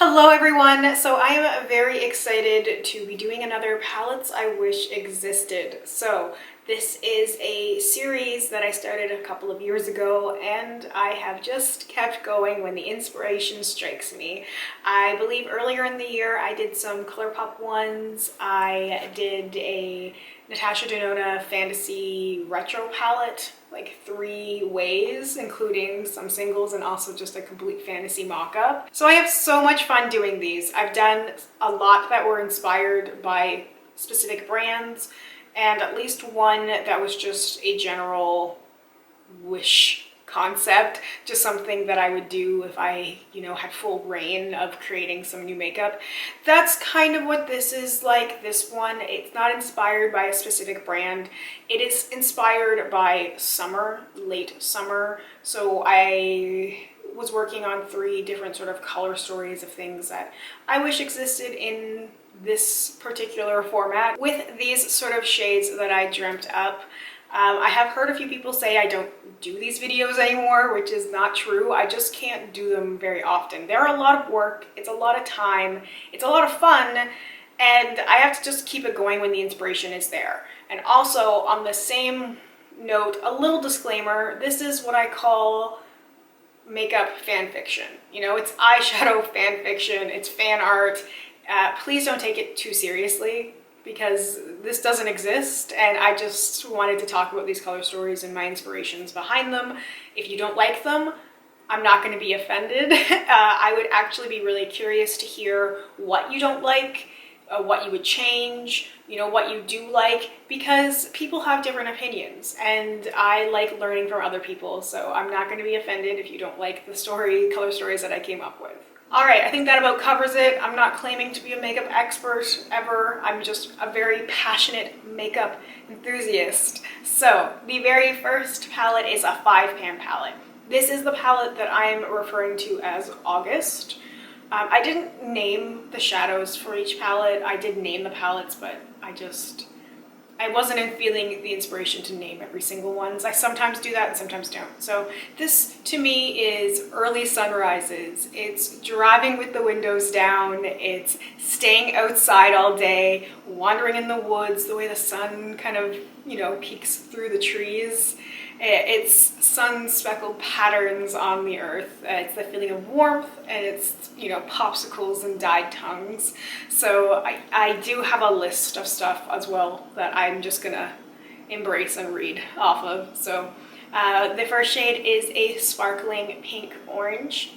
Hello everyone! So I am very excited to be doing another Palettes I Wish Existed. So this is a series that I started a couple of years ago and I have just kept going when the inspiration strikes me. I believe earlier in the year I did some ColourPop ones. I did a Natasha Denona Fantasy Retro palette, like 3 ways, including some singles and also just a complete fantasy mock-up. So I have so much fun doing these. I've done a lot that were inspired by specific brands, and at least one that was just a general wish concept, just something that I would do if I, had full reign of creating some new makeup. That's kind of what this is like. This one, it's not inspired by a specific brand. It is inspired by summer, late summer. So I was working on 3 different sort of color stories of things that I wish existed in this particular format with these sort of shades that I dreamt up. I have heard a few people say I don't do these videos anymore, which is not true. I just can't do them very often. They're a lot of work, it's a lot of time, it's a lot of fun, and I have to just keep it going when the inspiration is there. And also, on the same note, a little disclaimer, this is what I call makeup fan fiction. It's eyeshadow fan fiction, it's fan art. Please don't take it too seriously, because this doesn't exist, and I just wanted to talk about these color stories and my inspirations behind them. If you don't like them, I'm not going to be offended. I would actually be really curious to hear what you don't like, what you would change, what you do like, because people have different opinions, and I like learning from other people, so I'm not going to be offended if you don't like the color stories that I came up with. Alright, I think that about covers it. I'm not claiming to be a makeup expert ever. I'm just a very passionate makeup enthusiast. So, the very first palette is a 5-pan palette. This is the palette that I'm referring to as August. I didn't name the shadows for each palette. I did name the palettes, but I wasn't feeling the inspiration to name every single one. I sometimes do that and sometimes don't. So this to me is early sunrises. It's driving with the windows down. It's staying outside all day, wandering in the woods, the way the sun kind of, peeks through the trees. It's sun-speckled patterns on the earth. It's the feeling of warmth, and it's, popsicles and dyed tongues. So I do have a list of stuff as well that I'm just gonna embrace and read off of. So the first shade is a sparkling pink orange.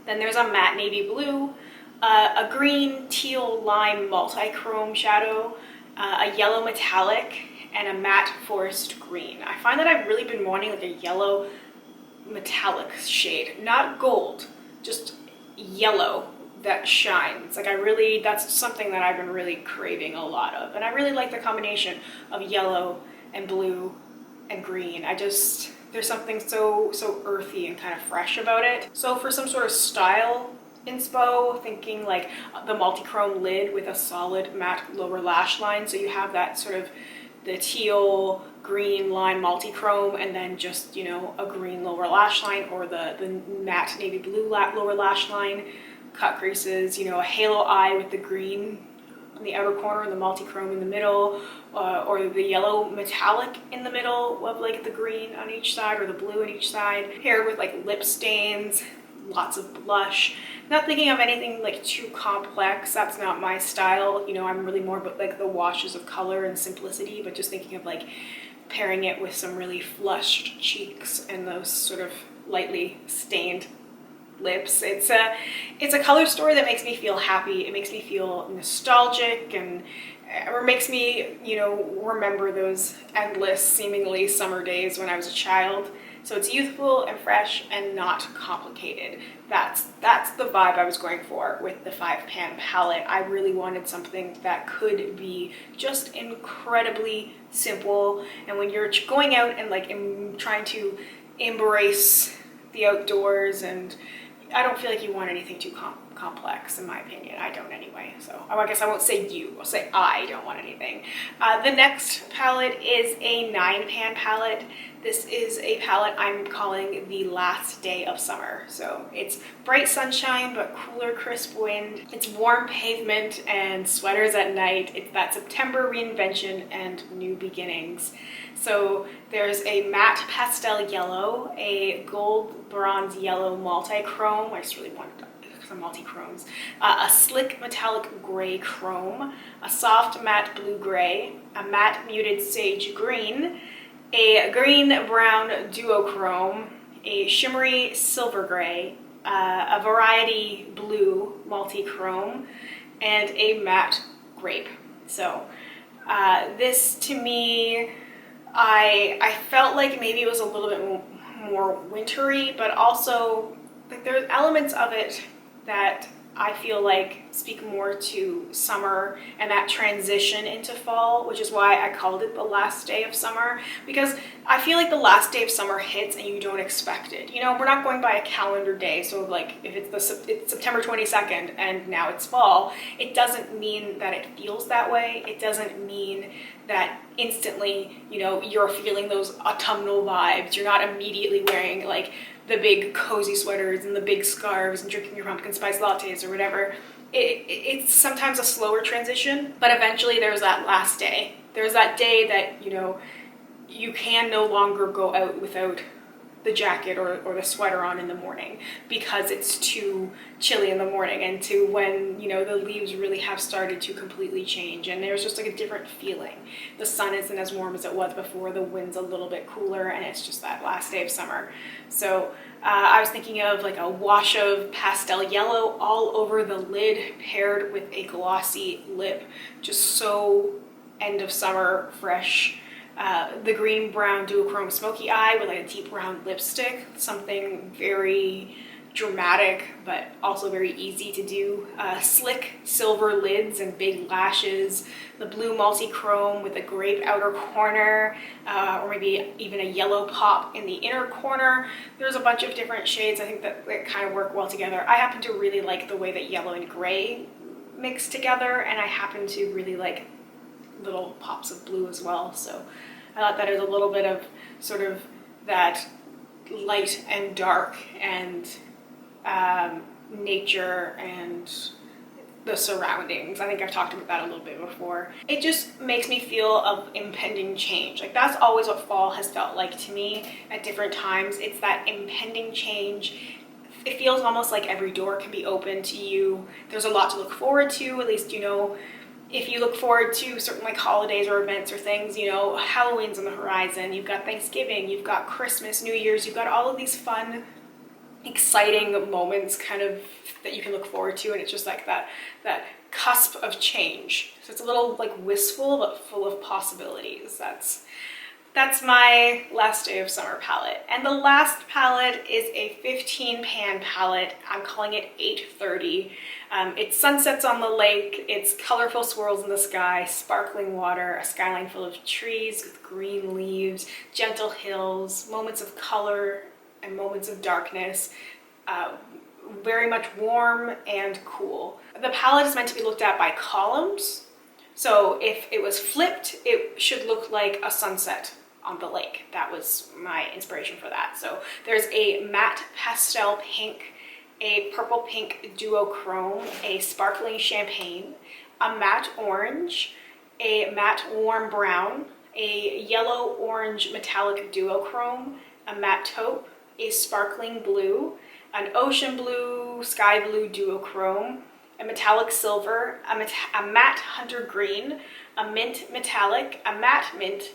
Then there's a matte navy blue, a green teal lime multi-chrome shadow, a yellow metallic, and a matte forest green. I find that I've really been wanting like a yellow metallic shade, not gold, just yellow that shines. That's something that I've been really craving a lot of. And I really like the combination of yellow and blue and green. There's something so earthy and kind of fresh about it. So for some sort of style inspo, thinking like the multi-chrome lid with a solid matte lower lash line. So you have that sort of the teal green line multi-chrome, and then just, a green lower lash line, or the matte navy blue lower lash line, cut creases, a halo eye with the green on the outer corner and the multi-chrome in the middle, or the yellow metallic in the middle of like the green on each side, or the blue on each side, paired with like lip stains, lots of blush. Not thinking of anything like too complex, that's not my style. I'm really more about like the washes of color and simplicity, but just thinking of like pairing it with some really flushed cheeks and those sort of lightly stained lips. It's a color story that makes me feel happy. It makes me feel nostalgic, and or makes me, remember those endless, seemingly summer days when I was a child. So it's youthful and fresh and not complicated. That's the vibe I was going for with the 5-pan palette. I really wanted something that could be just incredibly simple. And when you're going out and like trying to embrace the outdoors, and I don't feel like you want anything too complex in my opinion. I don't anyway, so I guess I won't say you, I'll say I don't want anything. The next palette is a 9-pan palette. This is a palette I'm calling the last day of summer. So it's bright sunshine but cooler crisp wind. It's warm pavement and sweaters at night. It's that September reinvention and new beginnings. So there's a matte pastel yellow, a gold bronze yellow multi-chrome. I just really wanted some multi-chromes. A slick metallic gray chrome, a soft matte blue gray, a matte muted sage green, a green brown duochrome, a shimmery silver gray, a variety blue multi-chrome, and a matte grape. So this to me, I felt like maybe it was a little bit more wintry, but also like there's elements of it that I feel like speak more to summer and that transition into fall, which is why I called it the last day of summer, because I feel like the last day of summer hits and you don't expect it. You know, we're not going by a calendar day, so like if it's September 22nd and now it's fall, it doesn't mean that it feels that way. It doesn't mean that instantly, you know, you're feeling those autumnal vibes. You're not immediately wearing like the big cozy sweaters and the big scarves and drinking your pumpkin spice lattes or whatever. It's sometimes a slower transition, but eventually there's that last day. There's that day that, you know, you can no longer go out without the jacket or the sweater on in the morning because it's too chilly in the morning, and to when, you know, the leaves really have started to completely change and there's just like a different feeling. The sun isn't as warm as it was before, the wind's a little bit cooler, and it's just that last day of summer. So I was thinking of like a wash of pastel yellow all over the lid paired with a glossy lip, just so end of summer fresh. The green brown duochrome smoky eye with like a deep brown lipstick, something very dramatic but also very easy to do. Slick silver lids and big lashes, the blue multi-chrome with a grape outer corner, or maybe even a yellow pop in the inner corner. There's a bunch of different shades I think that kind of work well together. I happen to really like the way that yellow and gray mix together, and I happen to really like little pops of blue as well. So I thought that is a little bit of sort of that light and dark and nature and the surroundings. I think I've talked about that a little bit before. It just makes me feel of impending change. Like that's always what fall has felt like to me at different times. It's that impending change. It feels almost like every door can be open to you. There's a lot to look forward to, at least, you know, if you look forward to certain like holidays or events or things, you know, Halloween's on the horizon, you've got Thanksgiving, you've got Christmas, New Year's, you've got all of these fun, exciting moments kind of that you can look forward to, and it's just like that cusp of change. So it's a little like wistful but full of possibilities. That's my last day of summer palette. And the last palette is a 15-pan palette. I'm calling it 8:30. It's sunsets on the lake, it's colorful swirls in the sky, sparkling water, a skyline full of trees with green leaves, gentle hills, moments of color and moments of darkness, very much warm and cool. The palette is meant to be looked at by columns. So if it was flipped, it should look like a sunset on the lake. That was my inspiration for that. So there's a matte pastel pink, a purple pink duochrome, a sparkling champagne, a matte orange, a matte warm brown, a yellow orange metallic duochrome, a matte taupe, a sparkling blue, an ocean blue, sky blue duochrome, a metallic silver, a matte hunter green, a mint metallic, a matte mint,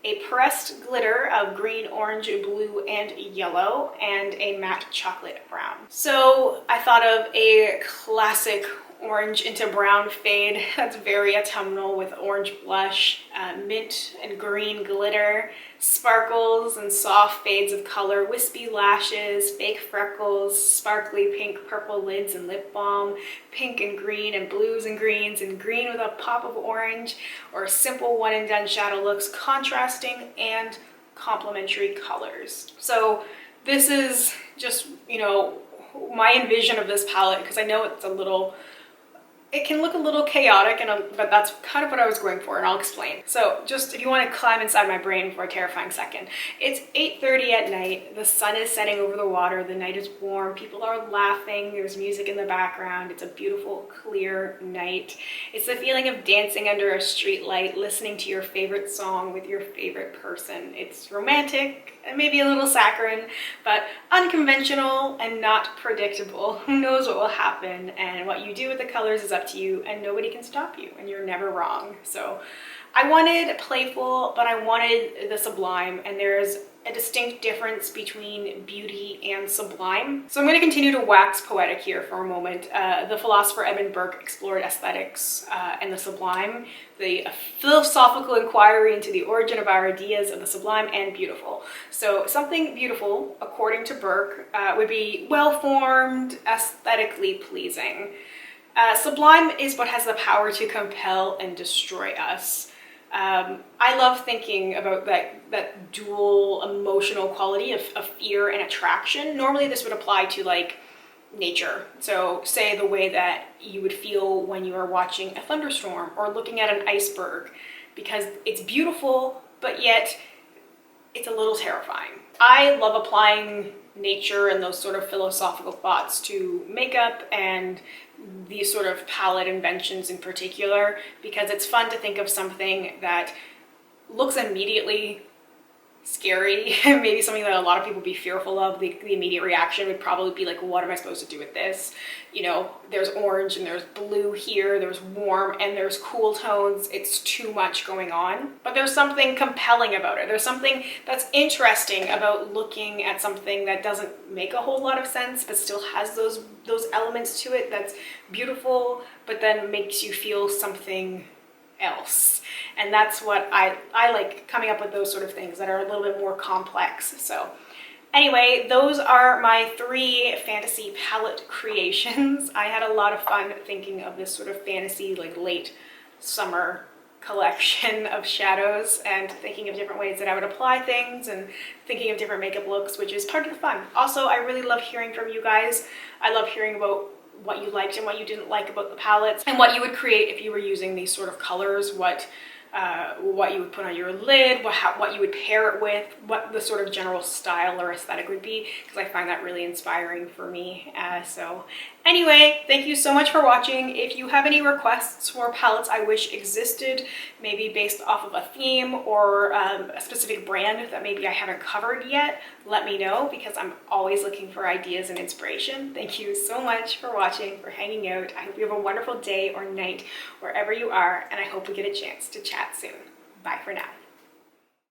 a pressed glitter of green, orange, blue, and yellow, and a matte chocolate brown. So I thought of a classic orange into brown fade that's very autumnal with orange blush, mint and green glitter, sparkles and soft fades of color, wispy lashes, fake freckles, sparkly pink purple lids and lip balm, pink and green and blues and green with a pop of orange, or simple one and done shadow looks, contrasting and complementary colors. So this is just, you know, my envision of this palette, because I know it can look a little chaotic, but that's kind of what I was going for, and I'll explain. So just if you want to climb inside my brain for a terrifying second, it's 8:30 at night, the sun is setting over the water, the night is warm, people are laughing, there's music in the background, it's a beautiful, clear night. It's the feeling of dancing under a street light, listening to your favorite song with your favorite person. It's romantic, and maybe a little saccharine, but unconventional and not predictable. Who knows what will happen, and what you do with the colors is up to you, and nobody can stop you, and you're never wrong. So I wanted playful, but I wanted the sublime, and there's a distinct difference between beauty and sublime. So I'm going to continue to wax poetic here for a moment. The philosopher Edmund Burke explored aesthetics and the sublime, the philosophical inquiry into the origin of our ideas of the sublime and beautiful. So something beautiful, according to Burke, would be well-formed, aesthetically pleasing. Sublime is what has the power to compel and destroy us. I love thinking about that dual emotional quality of fear and attraction. Normally this would apply to like nature. So say the way that you would feel when you are watching a thunderstorm or looking at an iceberg, because it's beautiful, but yet it's a little terrifying. I love applying nature and those sort of philosophical thoughts to makeup and these sort of palette inventions in particular, because it's fun to think of something that looks immediately scary, maybe something that a lot of people would be fearful of. The immediate reaction would probably be like, what am I supposed to do with this? You know, there's orange and there's blue here, there's warm and there's cool tones. It's too much going on, but there's something compelling about it. There's something that's interesting about looking at something that doesn't make a whole lot of sense, but still has those elements to it that's beautiful, but then makes you feel something else. And that's what I like, coming up with those sort of things that are a little bit more complex. So anyway, those are my 3 fantasy palette creations. I had a lot of fun thinking of this sort of fantasy, like late summer collection of shadows, and thinking of different ways that I would apply things, and thinking of different makeup looks, which is part of the fun. Also, I really love hearing from you guys. I love hearing about what you liked and what you didn't like about the palettes, and what you would create if you were using these sort of colors, what you would put on your lid, what you would pair it with, what the sort of general style or aesthetic would be, because I find that really inspiring for me. So anyway, thank you so much for watching. If you have any requests for palettes I wish existed, maybe based off of a theme or a specific brand that maybe I haven't covered yet, let me know, because I'm always looking for ideas and inspiration. Thank you so much for watching, for hanging out. I hope you have a wonderful day or night wherever you are, and I hope we get a chance to chat soon. Bye for now.